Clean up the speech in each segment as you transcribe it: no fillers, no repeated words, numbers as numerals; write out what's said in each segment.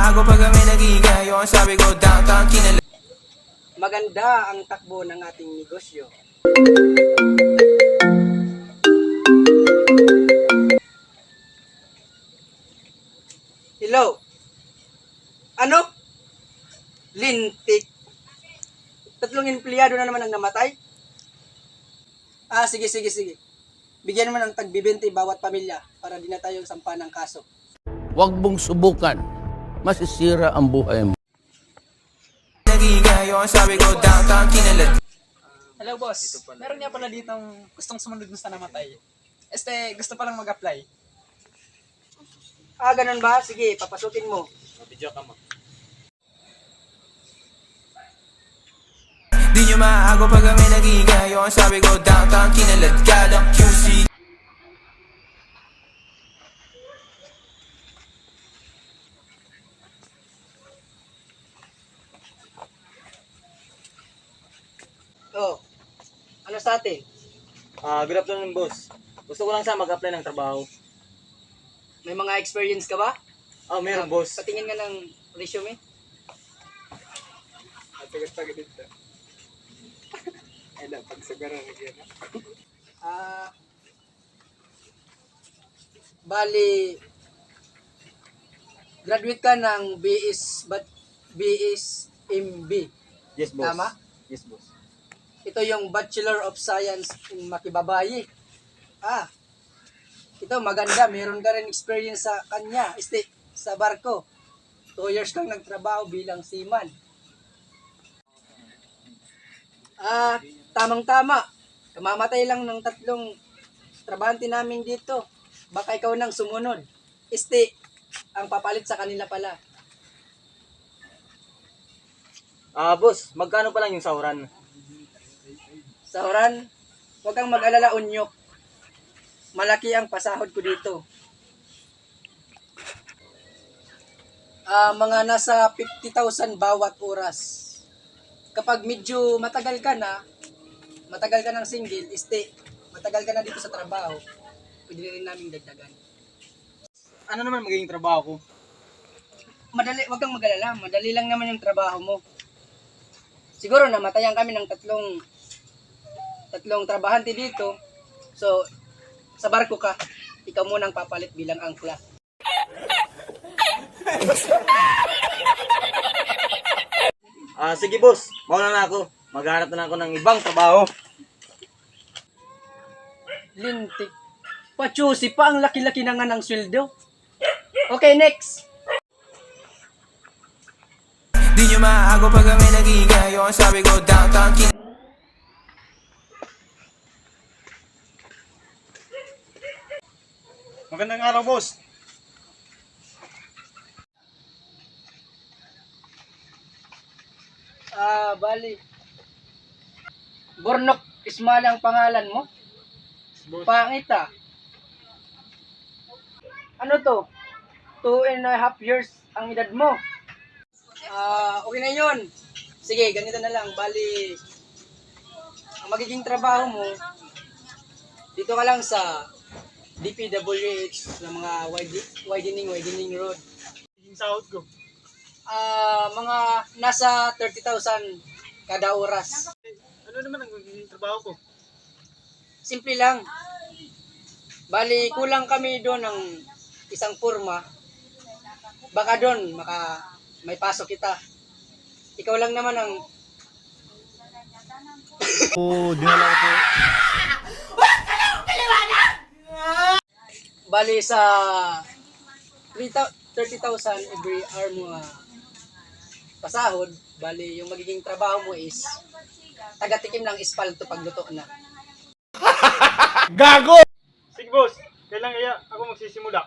maago pag kami nagigayo. Ang sabi ko downtown kinala. Maganda ang takbo ng ating negosyo. Hello? Ano? Lintik. 3 empleyado na naman ang namatay? Sige. Bigyan mo ng tag-20 bawat pamilya para di na tayo sampa ng kaso. Huwag mong subukan. Masisira ang buhay mo. Nagigayo. Ang sabi ko downtown kinala. Hello boss, meron nga pala ditong gustong sumunod sa namatay. Gusto palang mag-apply. Ganun ba? Sige, papasukin mo. Video ka mo. Di nyo maago pag kami nagigayo. Ang sabi ko downtown kinaladkadang QC. Oh, ano sa atin? Good afternoon, boss. Gusto ko lang sana mag-apply ng trabaho. May mga experience ka ba? Meron, boss. Patingin nga ng resume. Tagat-tagat dito. Ay, pagsagaran na yan. Bali, graduate ka ng BS MB. Yes, boss. Tama? Yes, boss. Ito yung Bachelor of Science in Makibabayi. Ito maganda. Meron ka rin experience sa kanya. Sa barko. 2 years kang nagtrabaho bilang seaman. Tamang-tama. Kamamatay lang ng 3 trabahante namin dito. Baka ikaw nang sumunod. Ang papalit sa kanila pala. Boss, magkano pa lang yung sahuran? Sahuran, huwag kang mag-alala, Unyok. Malaki ang pasahod ko dito. Mga nasa 50,000 bawat oras. Kapag medyo matagal ka ng single, matagal ka na dito sa trabaho, pwede rin namin dagdagan. Ano naman magiging trabaho ko? Huwag kang mag-alala, madali lang naman yung trabaho mo. Siguro namatayan kami ng tatlong trabahante dito. So, sa barko ka, ikaw munang papalit bilang angkla. Sige, boss. Mauna na ako. Maghanap na ako ng ibang trabaho. Lintik. Pachusi pa, ang laki-laki na nga ng sweldo. Okay, next. Di nyo maago pag kami nagigayo. Ang sabi ko downtown kinala. Magandang araw, boss. Bali. Bornok Ismail ang pangalan mo? Pangit Ano to? 2.5 years ang edad mo. Okay na yun. Sige, ganito na lang. Bali, ang magiging trabaho mo, dito ka lang sa DPWH ng mga widening road. Yung sahod ko. Mga nasa 30,000 kada oras. Ano naman ang magiging trabaho ko? Simple lang. Bali, kulang kami doon ng isang purma. Baka doon, may pasok kita. Ikaw lang naman ang... Dinala ko po. Bali sa 30,000 every hour mo pasahod. Bali, yung magiging trabaho mo is taga-tikim ng espalto pagluto na. Gago! Sige, boss. Kailan kaya ako magsisimula?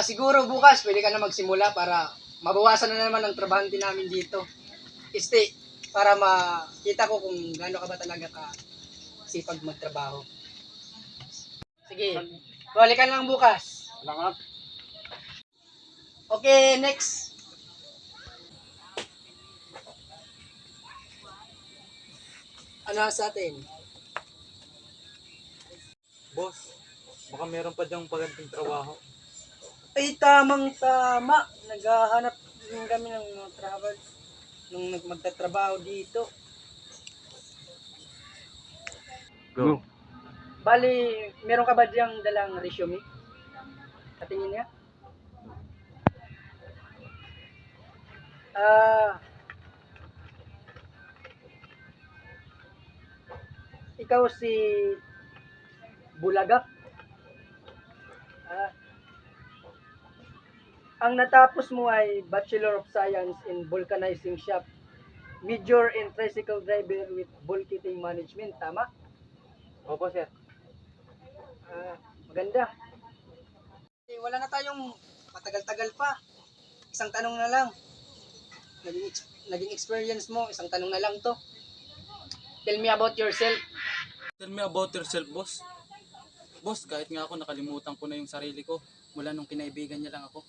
Siguro bukas pwede ka na magsimula para mabawasan na naman ang trabahante namin dito. Para makita ko kung gaano ka ba talaga ka sipag magtrabaho. Sige, balikan lang bukas. Salamat. Okay, next. Ano sa atin? Boss, baka meron pa diyang paganting trabaho. Ay, tamang-tama. Naghahanap din kami ng mga travel nung magtatrabaho dito. Go. Bali, meron ka ba diyang dalang resume? Katingin niya? Ikaw si Bulaga? Ah, ang natapos mo ay Bachelor of Science in Vulcanizing Shop, Major in Tricycle Driver with Bulkheading Management, tama? Opo, sir. Maganda. Wala na tayong matagal-tagal pa. Isang tanong na lang. Naging experience mo, isang tanong na lang to. Tell me about yourself. Tell me about yourself, boss. Boss, kahit nga ako nakalimutan ko na yung sarili ko mula nung kinaibigan niya lang ako.